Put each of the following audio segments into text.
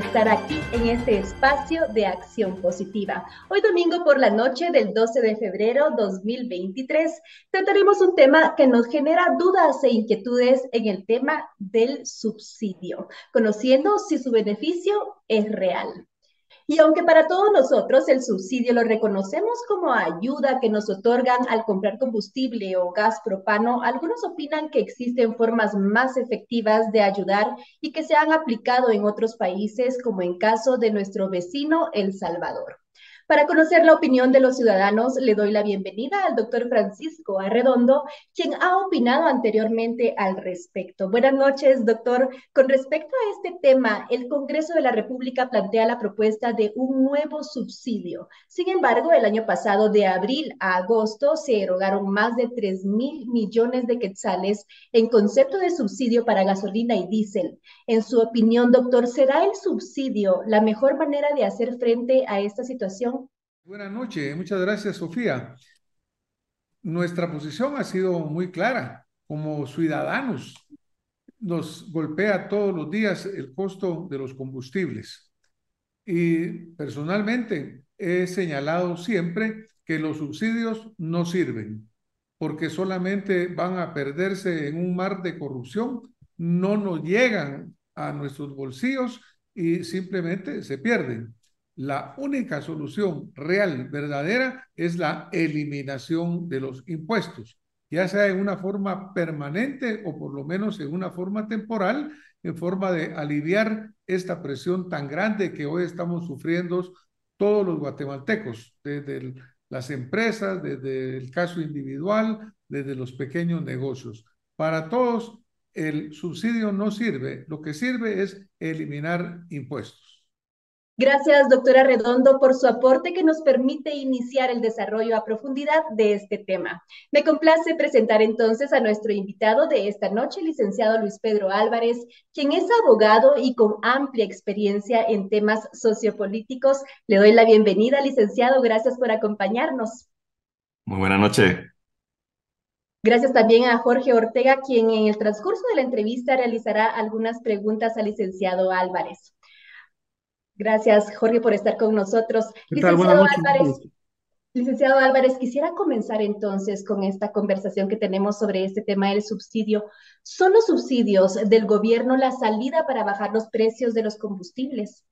estar aquí en este espacio de acción positiva. Hoy domingo por la noche del 12 de febrero 2023 trataremos un tema que nos genera dudas e inquietudes en el tema del subsidio, conociendo si su beneficio es real. Y aunque para todos nosotros el subsidio lo reconocemos como ayuda que nos otorgan al comprar combustible o gas propano, algunos opinan que existen formas más efectivas de ayudar y que se han aplicado en otros países, como en caso de nuestro vecino El Salvador. Para conocer la opinión de los ciudadanos, le doy la bienvenida al doctor Francisco Arredondo, quien ha opinado anteriormente al respecto. Buenas noches, doctor. Con respecto a este tema, el Congreso de la República plantea la propuesta de un nuevo subsidio. Sin embargo, el año pasado, de abril a agosto, se erogaron más de 3.000 millones de quetzales en concepto de subsidio para gasolina y diésel. En su opinión, doctor, ¿será el subsidio la mejor manera de hacer frente a esta situación? Buenas noches, muchas gracias, Sofía. Nuestra posición ha sido muy clara. Como ciudadanos, nos golpea todos los días el costo de los combustibles. Y personalmente he señalado siempre que los subsidios no sirven, porque solamente van a perderse en un mar de corrupción, no nos llegan a nuestros bolsillos y simplemente se pierden. La única solución real, verdadera, es la eliminación de los impuestos, ya sea en una forma permanente o por lo menos en una forma temporal, en forma de aliviar esta presión tan grande que hoy estamos sufriendo todos los guatemaltecos, desde las empresas, desde el caso individual, desde los pequeños negocios. Para todos, el subsidio no sirve, lo que sirve es eliminar impuestos. Gracias, doctora Redondo, por su aporte que nos permite iniciar el desarrollo a profundidad de este tema. Me complace presentar entonces a nuestro invitado de esta noche, licenciado Luis Pedro Álvarez, quien es abogado y con amplia experiencia en temas sociopolíticos. Le doy la bienvenida, licenciado. Gracias por acompañarnos. Muy buena noche. Gracias también a Jorge Ortega, quien en el transcurso de la entrevista realizará algunas preguntas al licenciado Álvarez. Gracias, Jorge, por estar con nosotros. ¿Qué tal? Buenas noches. Licenciado Álvarez, quisiera comenzar entonces con esta conversación que tenemos sobre este tema del subsidio. ¿Son los subsidios del gobierno la salida para bajar los precios de los combustibles?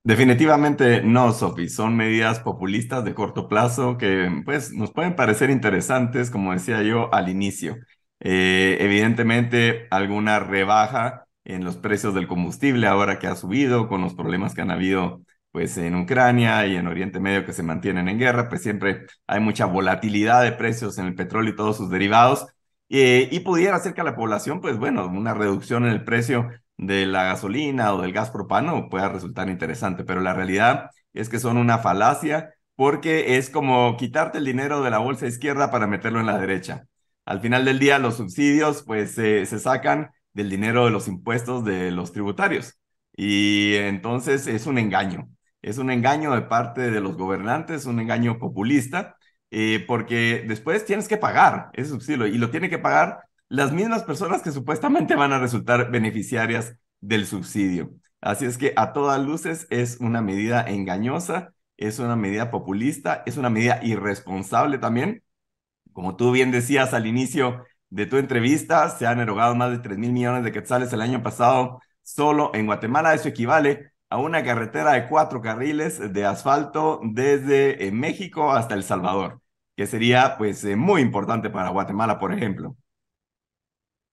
Definitivamente no, Sofi. Son medidas populistas de corto plazo que pues, nos pueden parecer interesantes, como decía yo al inicio. Evidentemente, alguna rebaja en los precios del combustible ahora que ha subido con los problemas que han habido pues, en Ucrania y en Oriente Medio que se mantienen en guerra, pues siempre hay mucha volatilidad de precios en el petróleo y todos sus derivados. Y pudiera hacer que a la población, pues bueno, una reducción en el precio de la gasolina o del gas propano pueda resultar interesante, pero la realidad es que son una falacia porque es como quitarte el dinero de la bolsa izquierda para meterlo en la derecha. Al final del día, los subsidios pues se sacan del dinero de los impuestos de los tributarios y entonces es un engaño de parte de los gobernantes, un engaño populista, porque después tienes que pagar ese subsidio y lo tiene que pagar las mismas personas que supuestamente van a resultar beneficiarias del subsidio. Así es que a todas luces es una medida engañosa, es una medida populista, es una medida irresponsable también. Como tú bien decías al inicio de tu entrevista, se han erogado más de 3.000 millones de quetzales el año pasado solo en Guatemala. Eso equivale a una carretera de 4 carriles de asfalto desde México hasta El Salvador, que sería pues muy importante para Guatemala, por ejemplo.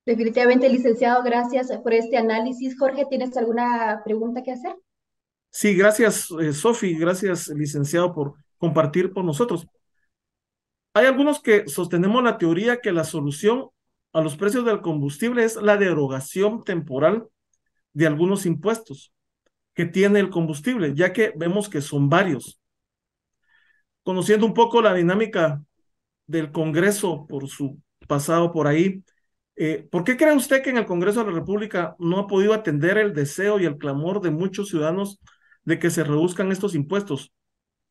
Definitivamente, licenciado, gracias por este análisis. Jorge, ¿tienes alguna pregunta que hacer? Sí, gracias, Sofi, gracias, licenciado, por compartir con nosotros. Hay algunos que sostenemos la teoría que la solución a los precios del combustible es la derogación temporal de algunos impuestos que tiene el combustible, ya que vemos que son varios. Conociendo un poco la dinámica del Congreso por su pasado por ahí, ¿por qué cree usted que en el Congreso de la República no ha podido atender el deseo y el clamor de muchos ciudadanos de que se reduzcan estos impuestos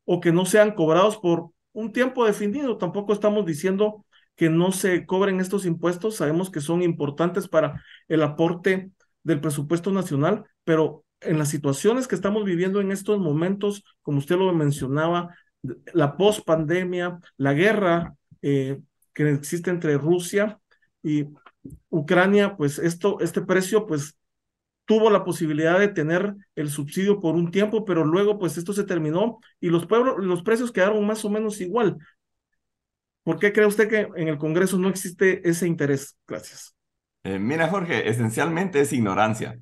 o que no sean cobrados por un tiempo definido? Tampoco estamos diciendo que no se cobren estos impuestos, sabemos que son importantes para el aporte del presupuesto nacional, pero en las situaciones que estamos viviendo en estos momentos, como usted lo mencionaba, la post-pandemia, la guerra que existe entre Rusia y Ucrania, pues este precio, pues tuvo la posibilidad de tener el subsidio por un tiempo, pero luego pues esto se terminó y los precios quedaron más o menos igual. ¿Por qué cree usted que en el Congreso no existe ese interés? Gracias. Mira, Jorge, esencialmente es ignorancia.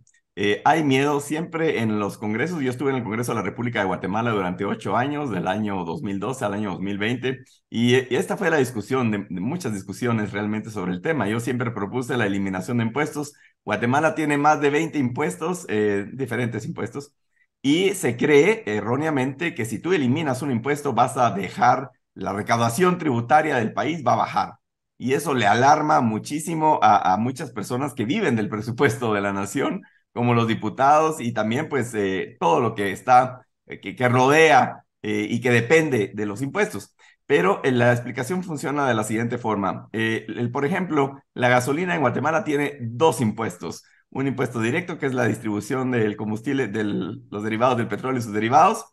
Hay miedo siempre en los congresos. Yo estuve en el Congreso de la República de Guatemala durante 8 años, del año 2012 al año 2020, y esta fue la discusión, de muchas discusiones realmente sobre el tema. Yo siempre propuse la eliminación de impuestos. Guatemala tiene más de 20 impuestos, diferentes impuestos, y se cree erróneamente que si tú eliminas un impuesto vas a dejar la recaudación tributaria del país va a bajar. Y eso le alarma muchísimo a muchas personas que viven del presupuesto de la nación, como los diputados y también pues todo lo que está, que rodea y que depende de los impuestos. Pero la explicación funciona de la siguiente forma. Por ejemplo, la gasolina en Guatemala tiene dos impuestos. Un impuesto directo, que es la distribución del combustible, de los derivados del petróleo y sus derivados.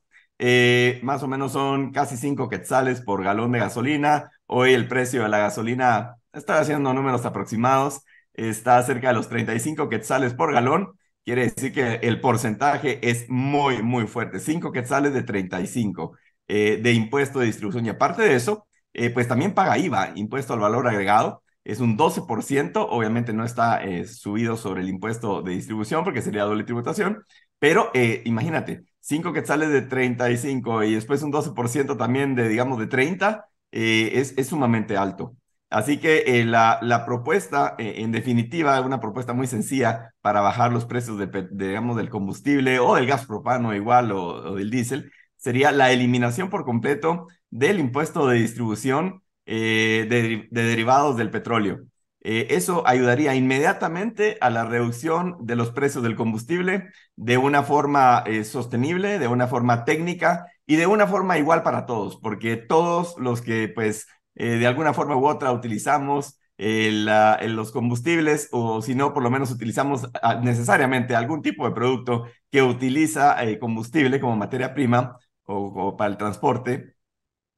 Más o menos son casi 5 quetzales por galón de gasolina. Hoy el precio de la gasolina, estoy haciendo números aproximados, está cerca de los 35 quetzales por galón. Quiere decir que el porcentaje es muy, muy fuerte. 5 quetzales de 35 de impuesto de distribución. Y aparte de eso, pues también paga IVA, impuesto al valor agregado. Es un 12%. Obviamente no está subido sobre el impuesto de distribución porque sería doble tributación. Pero imagínate, 5 quetzales de 35 y después un 12% también de, digamos, de 30, es sumamente alto. Así que la propuesta, en definitiva, es una propuesta muy sencilla para bajar los precios digamos, del combustible o del gas propano igual o del diésel, sería la eliminación por completo del impuesto de distribución de derivados del petróleo. Eso ayudaría inmediatamente a la reducción de los precios del combustible de una forma sostenible, de una forma técnica y de una forma igual para todos, porque todos los que pues de alguna forma u otra utilizamos los combustibles o si no, por lo menos utilizamos necesariamente algún tipo de producto que utiliza combustible como materia prima o para el transporte,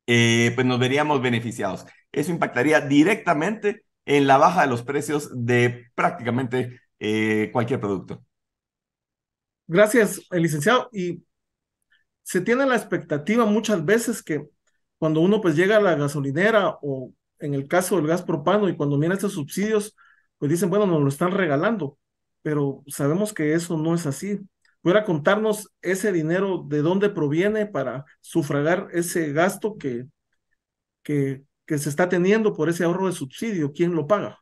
pues nos veríamos beneficiados. Eso impactaría directamente en la baja de los precios de prácticamente cualquier producto. Gracias, licenciado. Y se tiene la expectativa muchas veces que cuando uno pues llega a la gasolinera o en el caso del gas propano y cuando miran estos subsidios, pues dicen, bueno, nos lo están regalando, pero sabemos que eso no es así. ¿Pudiera contarnos ese dinero de dónde proviene para sufragar ese gasto que se está teniendo por ese ahorro de subsidio? ¿Quién lo paga?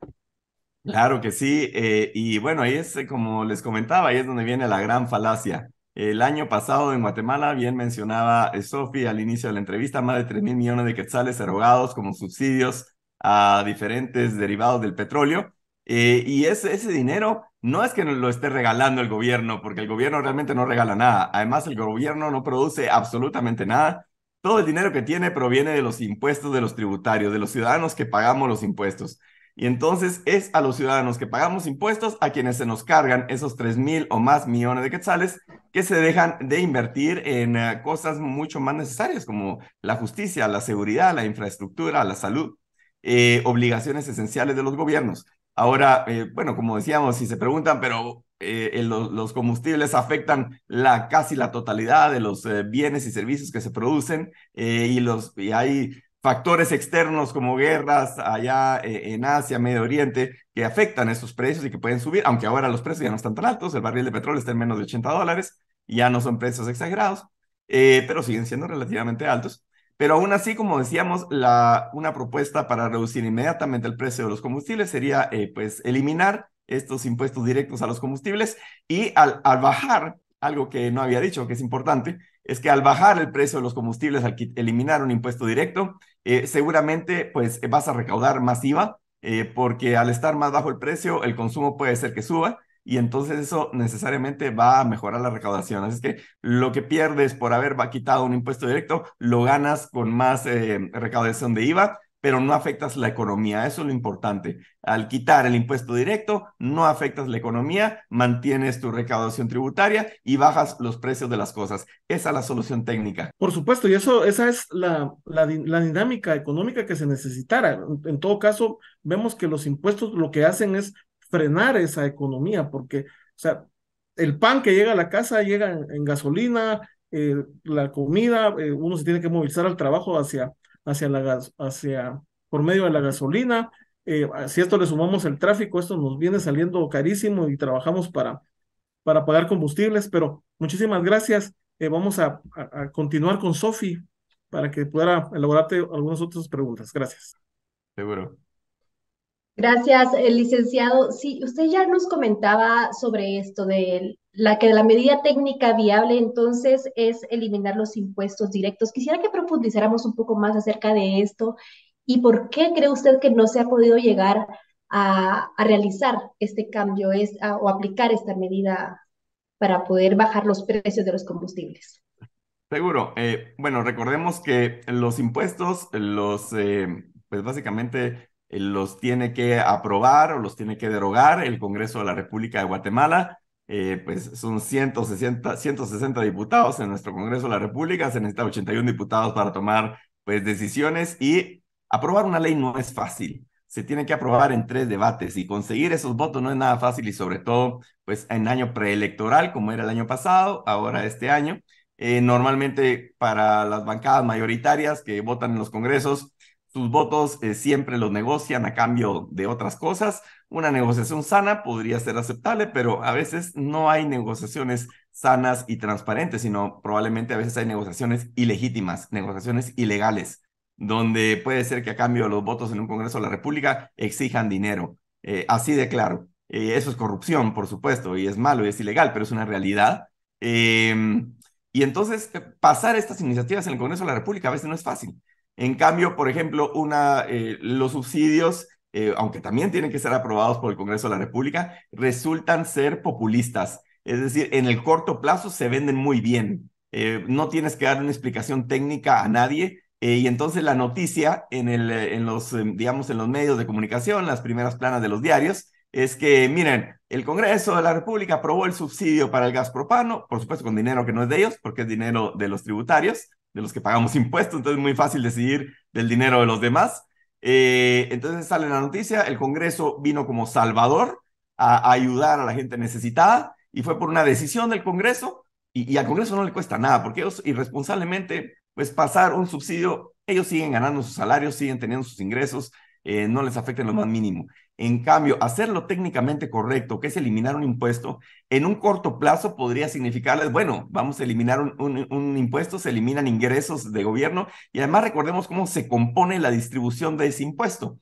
Claro que sí, y bueno, ahí es como les comentaba, ahí es donde viene la gran falacia. El año pasado en Guatemala, bien mencionaba Sofi al inicio de la entrevista, más de 3.000 millones de quetzales erogados como subsidios a diferentes derivados del petróleo. Y ese dinero no es que nos lo esté regalando el gobierno, porque el gobierno realmente no regala nada. Además, el gobierno no produce absolutamente nada. Todo el dinero que tiene proviene de los impuestos de los tributarios, de los ciudadanos que pagamos los impuestos. Y entonces es a los ciudadanos que pagamos impuestos a quienes se nos cargan esos 3.000 o más millones de quetzales que se dejan de invertir en cosas mucho más necesarias como la justicia, la seguridad, la infraestructura, la salud, obligaciones esenciales de los gobiernos. Ahora, bueno, como decíamos, si se preguntan, pero los combustibles afectan casi la totalidad de los bienes y servicios que se producen y hay factores externos como guerras allá en Asia, Medio Oriente, que afectan estos precios y que pueden subir, aunque ahora los precios ya no están tan altos, el barril de petróleo está en menos de $80, y ya no son precios exagerados, pero siguen siendo relativamente altos. Pero aún así, como decíamos, una propuesta para reducir inmediatamente el precio de los combustibles sería pues eliminar estos impuestos directos a los combustibles y al bajar, algo que no había dicho, que es importante, es que al bajar el precio de los combustibles, al eliminar un impuesto directo, seguramente pues vas a recaudar más IVA, porque al estar más bajo el precio, el consumo puede ser que suba, y entonces eso necesariamente va a mejorar la recaudación. Así es que lo que pierdes por haber quitado un impuesto directo, lo ganas con más recaudación de IVA, pero no afectas la economía. Eso es lo importante. Al quitar el impuesto directo, no afectas la economía, mantienes tu recaudación tributaria y bajas los precios de las cosas. Esa es la solución técnica. Por supuesto, y esa es la dinámica económica que se necesitara. En todo caso, vemos que los impuestos lo que hacen es frenar esa economía, porque, o sea, el pan que llega a la casa llega en gasolina, la comida, uno se tiene que movilizar al trabajo por medio de la gasolina. Si a esto le sumamos el tráfico, esto nos viene saliendo carísimo y trabajamos para pagar combustibles, pero muchísimas gracias. Vamos a continuar con Sofi para que pueda elaborarte algunas otras preguntas. Gracias. Seguro. Gracias, licenciado. Sí, usted ya nos comentaba sobre esto de la medida técnica viable entonces es eliminar los impuestos directos. Quisiera que profundizáramos un poco más acerca de esto y por qué cree usted que no se ha podido llegar a realizar este cambio o aplicar esta medida para poder bajar los precios de los combustibles. Seguro. Bueno, recordemos que los impuestos, pues básicamente los tiene que aprobar o los tiene que derogar el Congreso de la República de Guatemala. Pues son 160 diputados en nuestro Congreso de la República, se necesitan 81 diputados para tomar pues decisiones y aprobar una ley no es fácil. Se tiene que aprobar en 3 debates y conseguir esos votos no es nada fácil y sobre todo pues en año preelectoral como era el año pasado, ahora este año. Normalmente para las bancadas mayoritarias que votan en los congresos, sus votos siempre los negocian a cambio de otras cosas. Una negociación sana podría ser aceptable, pero a veces no hay negociaciones sanas y transparentes, sino probablemente a veces hay negociaciones ilegítimas, negociaciones ilegales, donde puede ser que a cambio de los votos en un Congreso de la República exijan dinero. Así de claro. Eso es corrupción, por supuesto, y es malo y es ilegal, pero es una realidad. Y entonces pasar estas iniciativas en el Congreso de la República a veces no es fácil. En cambio, por ejemplo, los subsidios, aunque también tienen que ser aprobados por el Congreso de la República, resultan ser populistas. Es decir, en el corto plazo se venden muy bien. No tienes que dar una explicación técnica a nadie. Y entonces la noticia en los medios de comunicación, las primeras planas de los diarios, es que, miren, el Congreso de la República aprobó el subsidio para el gas propano, por supuesto con dinero que no es de ellos, porque es dinero de los tributarios, de los que pagamos impuestos, entonces es muy fácil decidir del dinero de los demás. Entonces sale la noticia, el Congreso vino como salvador a ayudar a la gente necesitada y fue por una decisión del Congreso y al Congreso no le cuesta nada, porque ellos irresponsablemente, pues pasar un subsidio, ellos siguen ganando sus salarios, siguen teniendo sus ingresos, no les afecta en lo más mínimo. En cambio, hacerlo técnicamente correcto, que es eliminar un impuesto, en un corto plazo podría significarles, bueno, vamos a eliminar un impuesto, se eliminan ingresos de gobierno y además recordemos cómo se compone la distribución de ese impuesto.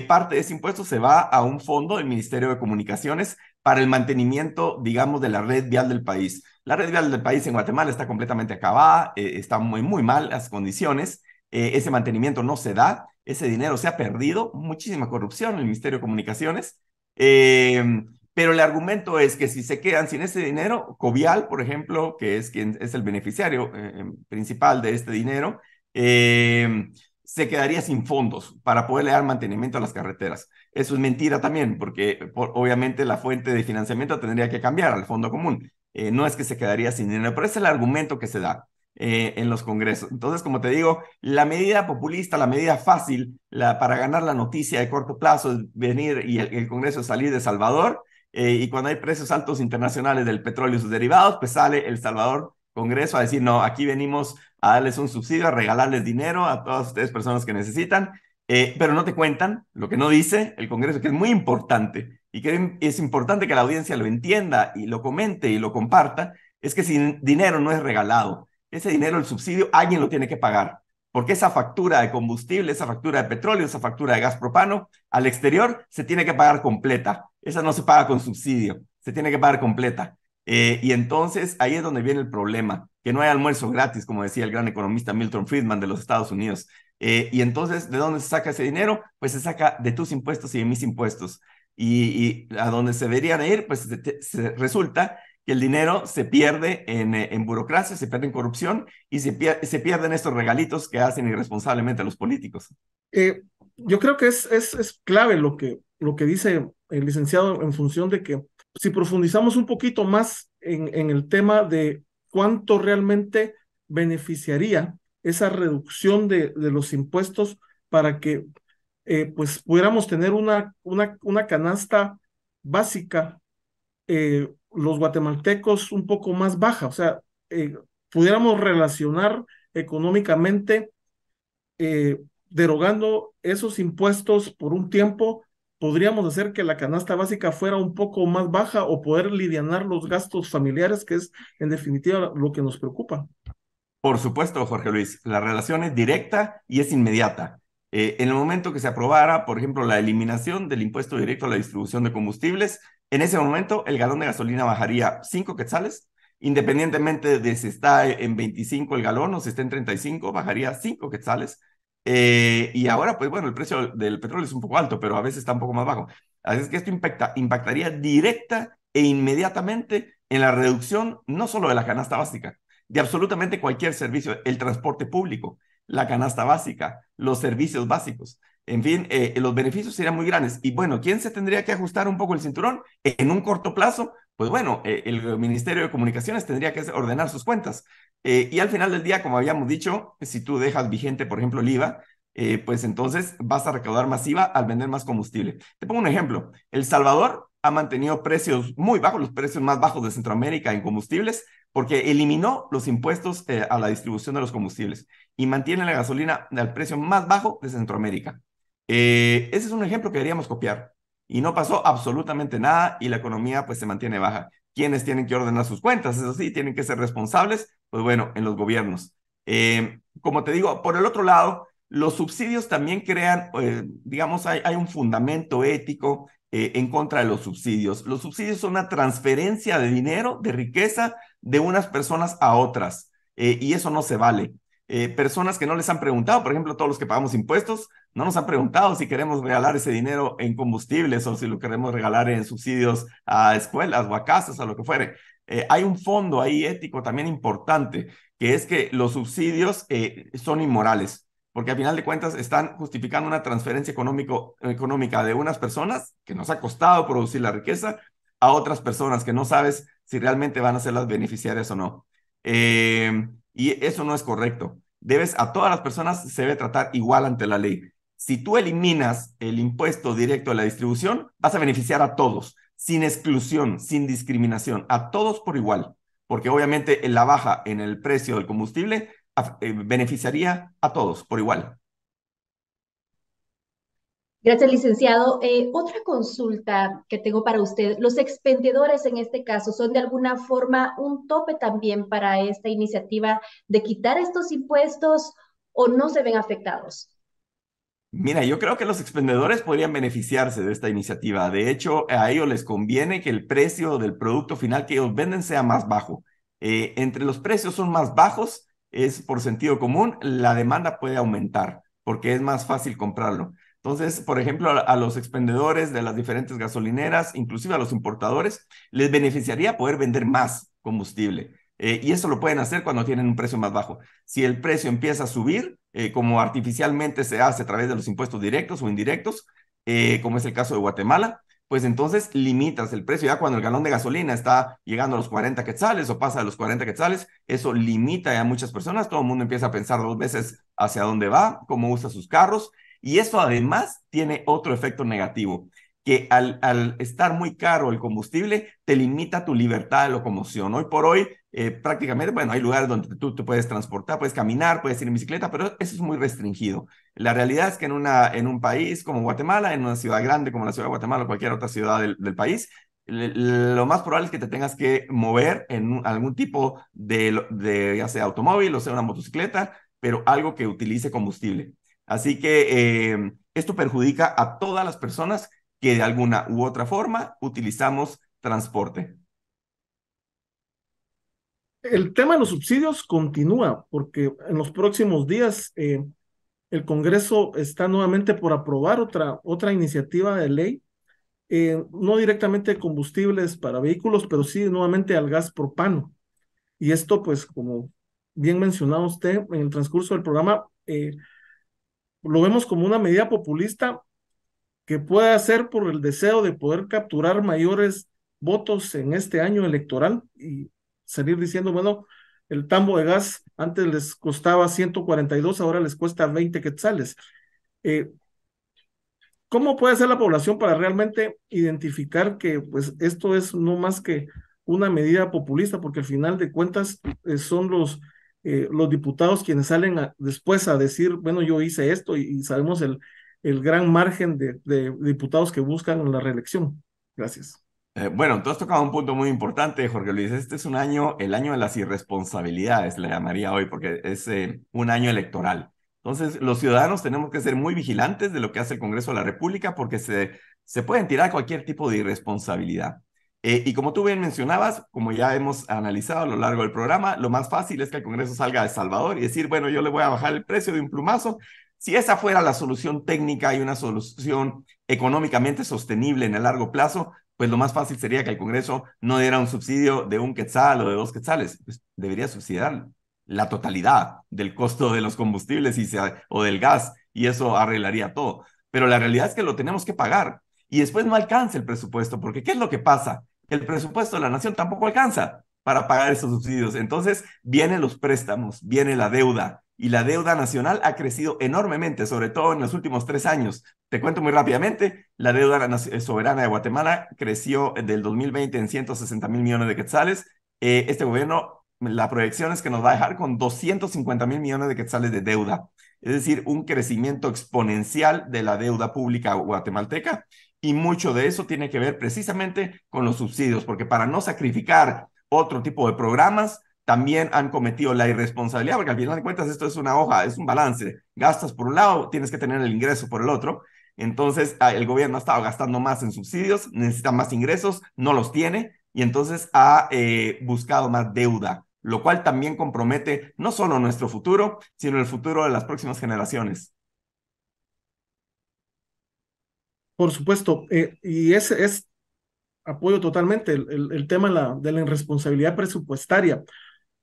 Parte de ese impuesto se va a un fondo del Ministerio de Comunicaciones para el mantenimiento, digamos, de la red vial del país. La red vial del país en Guatemala está completamente acabada, está muy, muy mal las condiciones, ese mantenimiento no se da, ese dinero se ha perdido, muchísima corrupción en el Ministerio de Comunicaciones, pero el argumento es que si se quedan sin ese dinero, Covial, por ejemplo, que es quien es el beneficiario principal de este dinero, se quedaría sin fondos para poderle dar mantenimiento a las carreteras. Eso es mentira también, porque obviamente la fuente de financiamiento tendría que cambiar al fondo común. No es que se quedaría sin dinero, pero ese es el argumento que se da en los congresos. Entonces, como te digo, la medida populista, la medida fácil para ganar la noticia de corto plazo es venir y el Congreso salir de Salvador, y cuando hay precios altos internacionales del petróleo y sus derivados, pues sale El Salvador Congreso a decir, no, aquí venimos a darles un subsidio, a regalarles dinero a todas ustedes personas que necesitan, pero no te cuentan lo que no dice el Congreso, que es muy importante y que es importante que la audiencia lo entienda y lo comente y lo comparta, es que sin dinero no es regalado. Ese dinero, el subsidio, alguien lo tiene que pagar, porque esa factura de combustible, esa factura de petróleo, esa factura de gas propano, al exterior se tiene que pagar completa. Esa no se paga con subsidio, se tiene que pagar completa. Y entonces ahí es donde viene el problema, que no hay almuerzo gratis, como decía el gran economista Milton Friedman de los Estados Unidos. Y entonces, ¿de dónde se saca ese dinero? Pues se saca de tus impuestos y de mis impuestos. Y a donde se deberían ir, pues resulta que el dinero se pierde en burocracia, se pierde en corrupción y se pierden estos regalitos que hacen irresponsablemente a los políticos. Eh, yo creo que es clave lo que dice el licenciado en función de que si profundizamos un poquito más en el tema de cuánto realmente beneficiaría esa reducción de los impuestos para que pues pudiéramos tener una canasta básica, los guatemaltecos un poco más baja, o sea, pudiéramos relacionar económicamente, eh, derogando esos impuestos por un tiempo, podríamos hacer que la canasta básica fuera un poco más baja o poder lidianar los gastos familiares, que es en definitiva lo que nos preocupa. Por supuesto, Jorge Luis, la relación es directa y es inmediata. En el momento que se aprobara, por ejemplo, la eliminación del impuesto directo a la distribución de combustibles, en ese momento el galón de gasolina bajaría 5 quetzales, independientemente de si está en 25 el galón o si está en 35, bajaría 5 quetzales. Y ahora, pues bueno, el precio del petróleo es un poco alto, pero a veces está un poco más bajo. Así es que esto impactaría directa e inmediatamente en la reducción no solo de la canasta básica, de absolutamente cualquier servicio, el transporte público, la canasta básica, los servicios básicos. En fin, los beneficios serían muy grandes. Y bueno, ¿quién se tendría que ajustar un poco el cinturón en un corto plazo? Pues bueno, el Ministerio de Comunicaciones tendría que ordenar sus cuentas. Y al final del día, como habíamos dicho, si tú dejas vigente, por ejemplo, el IVA, pues entonces vas a recaudar más IVA al vender más combustible. Te pongo un ejemplo. El Salvador ha mantenido precios muy bajos, los precios más bajos de Centroamérica en combustibles, porque eliminó los impuestos a la distribución de los combustibles y mantiene la gasolina al precio más bajo de Centroamérica. Ese es un ejemplo que deberíamos copiar. Y no pasó absolutamente nada y la economía pues se mantiene baja. ¿Quiénes tienen que ordenar sus cuentas? Eso sí, tienen que ser responsables, pues bueno, en los gobiernos. Como te digo, por el otro lado, los subsidios también crean, digamos, hay un fundamento ético en contra de los subsidios. Los subsidios son una transferencia de dinero, de riqueza, de unas personas a otras, y eso no se vale. Personas que no les han preguntado, por ejemplo, todos los que pagamos impuestos, no nos han preguntado si queremos regalar ese dinero en combustibles o si lo queremos regalar en subsidios a escuelas o a casas, a lo que fuere. Hay un fondo ahí ético también importante, que es que los subsidios son inmorales, porque al final de cuentas están justificando una transferencia económica de unas personas que nos ha costado producir la riqueza a otras personas que no sabes si realmente van a ser las beneficiarias o no. Y eso no es correcto. A todas las personas se debe tratar igual ante la ley. Si tú eliminas el impuesto directo a la distribución, vas a beneficiar a todos, sin exclusión, sin discriminación, a todos por igual, porque obviamente la baja en el precio del combustible beneficiaría a todos por igual. Gracias, licenciado. Otra consulta que tengo para usted. ¿Los expendedores en este caso son de alguna forma un tope también para esta iniciativa de quitar estos impuestos o no se ven afectados? Mira, yo creo que los expendedores podrían beneficiarse de esta iniciativa. De hecho, a ellos les conviene que el precio del producto final que ellos venden sea más bajo. Entre los precios son más bajos, es por sentido común, la demanda puede aumentar porque es más fácil comprarlo. Entonces, por ejemplo, a los expendedores de las diferentes gasolineras, inclusive a los importadores, les beneficiaría poder vender más combustible. Y eso lo pueden hacer cuando tienen un precio más bajo. Si el precio empieza a subir, como artificialmente se hace a través de los impuestos directos o indirectos, como es el caso de Guatemala, pues entonces limitas el precio. Ya cuando el galón de gasolina está llegando a los 40 quetzales o pasa a los 40 quetzales, eso limita a muchas personas. Todo el mundo empieza a pensar dos veces hacia dónde va, cómo usa sus carros. Y esto además tiene otro efecto negativo, que al estar muy caro el combustible, te limita tu libertad de locomoción. Hoy por hoy, prácticamente, bueno, hay lugares donde tú te puedes transportar, puedes caminar, puedes ir en bicicleta, pero eso es muy restringido. La realidad es que en un país como Guatemala, en una ciudad grande como la ciudad de Guatemala o cualquier otra ciudad del país, lo más probable es que te tengas que mover en algún tipo ya sea automóvil o sea una motocicleta, pero algo que utilice combustible. Así que esto perjudica a todas las personas que de alguna u otra forma utilizamos transporte. El tema de los subsidios continúa porque en los próximos días el Congreso está nuevamente por aprobar otra iniciativa de ley, no directamente de combustibles para vehículos, pero sí nuevamente al gas propano. Y esto, pues, como bien mencionaba usted en el transcurso del programa, lo vemos como una medida populista que puede hacer por el deseo de poder capturar mayores votos en este año electoral y salir diciendo, bueno, el tambo de gas antes les costaba 142, ahora les cuesta 20 quetzales. ¿Cómo puede ser la población para realmente identificar que pues esto es no más que una medida populista? Porque al final de cuentas son los diputados quienes salen después a decir, bueno, yo hice esto y sabemos el gran margen de diputados que buscan la reelección. Gracias. Bueno, tú has tocado un punto muy importante, Jorge Luis. Este es un año, el año de las irresponsabilidades, le llamaría hoy, porque es un año electoral. Entonces, los ciudadanos tenemos que ser muy vigilantes de lo que hace el Congreso de la República, porque se pueden tirar cualquier tipo de irresponsabilidad. Y como tú bien mencionabas, como ya hemos analizado a lo largo del programa, lo más fácil es que el Congreso salga de Salvador y decir, bueno, yo le voy a bajar el precio de un plumazo. Si esa fuera la solución técnica y una solución económicamente sostenible en el largo plazo, pues lo más fácil sería que el Congreso no diera un subsidio de 1 quetzal o de 2 quetzales. Pues debería subsidiar la totalidad del costo de los combustibles o del gas, y eso arreglaría todo. Pero la realidad es que lo tenemos que pagar y después no alcanza el presupuesto, porque ¿qué es lo que pasa? El presupuesto de la nación tampoco alcanza para pagar esos subsidios. Entonces vienen los préstamos, viene la deuda, y la deuda nacional ha crecido enormemente, sobre todo en los últimos 3 años. Te cuento muy rápidamente, la deuda soberana de Guatemala creció del 2020 en 160 mil millones de quetzales. Este gobierno, la proyección es que nos va a dejar con 250 mil millones de quetzales de deuda, es decir, un crecimiento exponencial de la deuda pública guatemalteca, y mucho de eso tiene que ver precisamente con los subsidios, porque para no sacrificar otro tipo de programas, también han cometido la irresponsabilidad, porque al final de cuentas esto es una hoja, es un balance. Gastas por un lado, tienes que tener el ingreso por el otro. Entonces, el gobierno ha estado gastando más en subsidios, necesita más ingresos, no los tiene, y entonces ha buscado más deuda, lo cual también compromete no solo nuestro futuro, sino el futuro de las próximas generaciones. Por supuesto, y es apoyo totalmente el tema de la irresponsabilidad presupuestaria,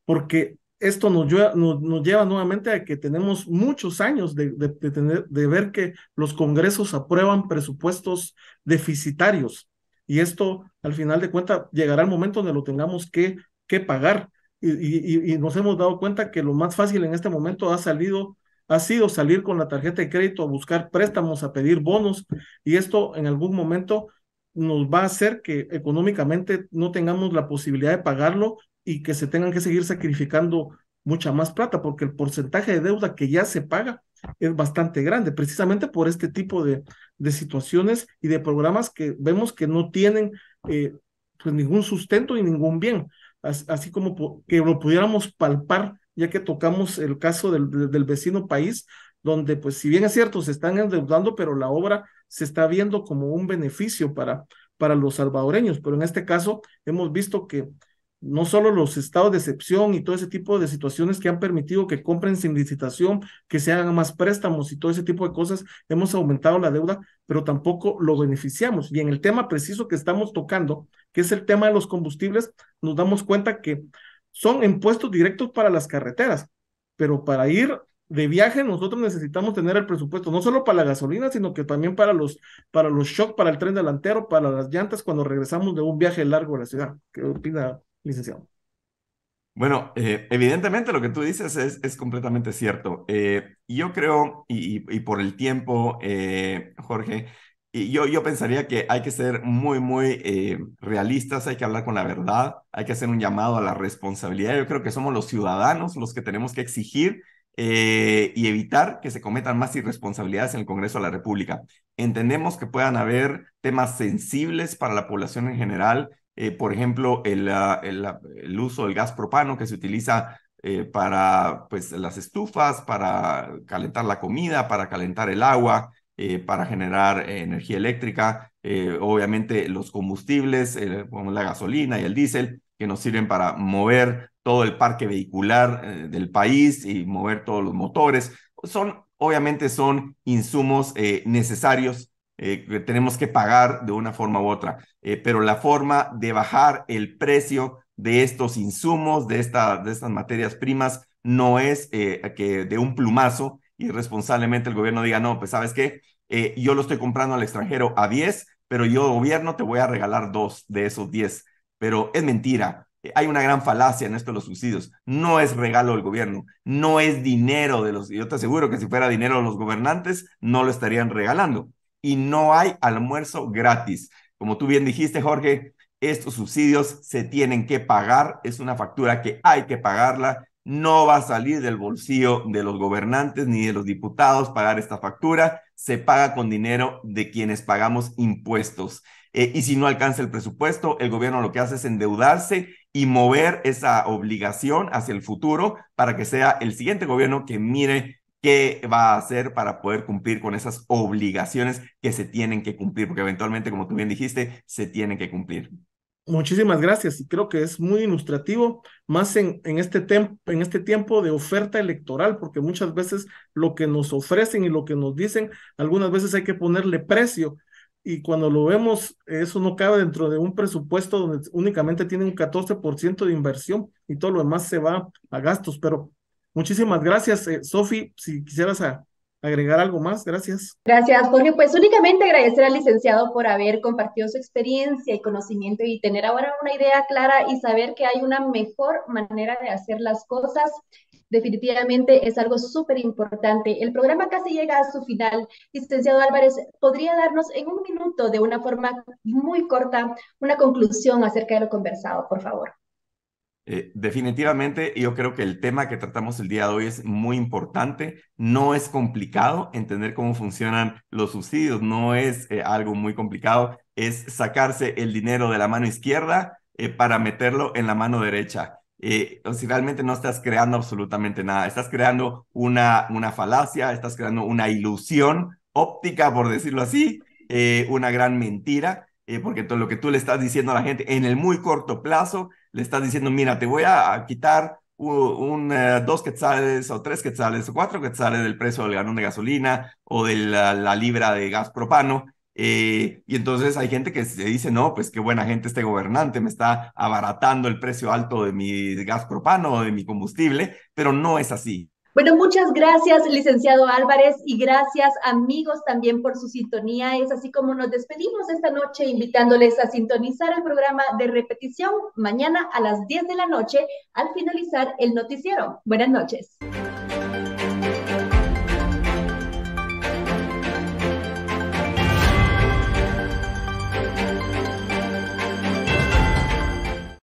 porque esto nos lleva nuevamente a que tenemos muchos años de ver que los congresos aprueban presupuestos deficitarios, y esto al final de cuentas llegará el momento donde lo tengamos que pagar, y nos hemos dado cuenta que lo más fácil en este momento ha sido salir con la tarjeta de crédito a buscar préstamos, a pedir bonos, y esto en algún momento nos va a hacer que económicamente no tengamos la posibilidad de pagarlo y que se tengan que seguir sacrificando mucha más plata, porque el porcentaje de deuda que ya se paga es bastante grande, precisamente por este tipo de situaciones y de programas que vemos que no tienen pues ningún sustento y ningún bien, así como que lo pudiéramos palpar, ya que tocamos el caso del vecino país, donde pues si bien es cierto, se están endeudando, pero la obra se está viendo como un beneficio para los salvadoreños, pero en este caso hemos visto que no solo los estados de excepción y todo ese tipo de situaciones que han permitido que compren sin licitación, que se hagan más préstamos y todo ese tipo de cosas, hemos aumentado la deuda, pero tampoco lo beneficiamos. Y en el tema preciso que estamos tocando, que es el tema de los combustibles, nos damos cuenta que son impuestos directos para las carreteras, pero para ir de viaje nosotros necesitamos tener el presupuesto, no solo para la gasolina, sino que también para los shocks, para el tren delantero, para las llantas cuando regresamos de un viaje largo a la ciudad. ¿Qué opina, licenciado? Bueno, evidentemente lo que tú dices es completamente cierto. Yo creo, y por el tiempo, Jorge, y yo pensaría que hay que ser muy, muy realistas, hay que hablar con la verdad, hay que hacer un llamado a la responsabilidad. Yo creo que somos los ciudadanos los que tenemos que exigir y evitar que se cometan más irresponsabilidades en el Congreso de la República. Entendemos que puedan haber temas sensibles para la población en general, por ejemplo, el uso del gas propano que se utiliza para pues, las estufas, para calentar la comida, para calentar el agua, para generar energía eléctrica, obviamente los combustibles, como la gasolina y el diésel, que nos sirven para mover todo el parque vehicular del país y mover todos los motores. Obviamente son insumos necesarios que tenemos que pagar de una forma u otra, pero la forma de bajar el precio de estos insumos, de estas materias primas, no es que de un plumazo, irresponsablemente el gobierno diga, no, pues ¿sabes qué? Yo lo estoy comprando al extranjero a 10, pero yo, gobierno, te voy a regalar 2 de esos 10. Pero es mentira. Hay una gran falacia en esto de los subsidios. No es regalo del gobierno, no es dinero de los... Yo te aseguro que si fuera dinero de los gobernantes, no lo estarían regalando. Y no hay almuerzo gratis. Como tú bien dijiste, Jorge, estos subsidios se tienen que pagar. Es una factura que hay que pagarla. No va a salir del bolsillo de los gobernantes ni de los diputados pagar esta factura. Se paga con dinero de quienes pagamos impuestos. Y si no alcanza el presupuesto, el gobierno lo que hace es endeudarse y mover esa obligación hacia el futuro para que sea el siguiente gobierno que mire qué va a hacer para poder cumplir con esas obligaciones que se tienen que cumplir, porque eventualmente, como tú bien dijiste, se tienen que cumplir. Muchísimas gracias y creo que es muy ilustrativo, más en este tiempo de oferta electoral, porque muchas veces lo que nos ofrecen y lo que nos dicen, algunas veces hay que ponerle precio y cuando lo vemos, eso no cabe dentro de un presupuesto donde únicamente tiene un 14% de inversión y todo lo demás se va a gastos, pero muchísimas gracias, Sofi, si quisieras agregar algo más, gracias. Gracias, Jorge. Pues únicamente agradecer al licenciado por haber compartido su experiencia y conocimiento y tener ahora una idea clara y saber que hay una mejor manera de hacer las cosas. Definitivamente es algo súper importante. El programa casi llega a su final. Licenciado Álvarez, ¿podría darnos en un minuto, de una forma muy corta, una conclusión acerca de lo conversado, por favor? Definitivamente, yo creo que el tema que tratamos el día de hoy es muy importante. No es complicado entender cómo funcionan los subsidios, no es algo muy complicado, es sacarse el dinero de la mano izquierda para meterlo en la mano derecha. O si realmente no estás creando absolutamente nada, estás creando una falacia, estás creando una ilusión óptica, por decirlo así, una gran mentira, porque todo lo que tú le estás diciendo a la gente en el muy corto plazo, le estás diciendo, mira, te voy a quitar 2 quetzales o 3 quetzales o 4 quetzales del precio del galón de gasolina o de la libra de gas propano. Y entonces hay gente que se dice, no, pues qué buena gente este gobernante, me está abaratando el precio alto de mi gas propano o de mi combustible, pero no es así. Bueno, muchas gracias, licenciado Álvarez, y gracias, amigos, también por su sintonía. Es así como nos despedimos esta noche, invitándoles a sintonizar el programa de repetición mañana a las 10 de la noche al finalizar el noticiero. Buenas noches.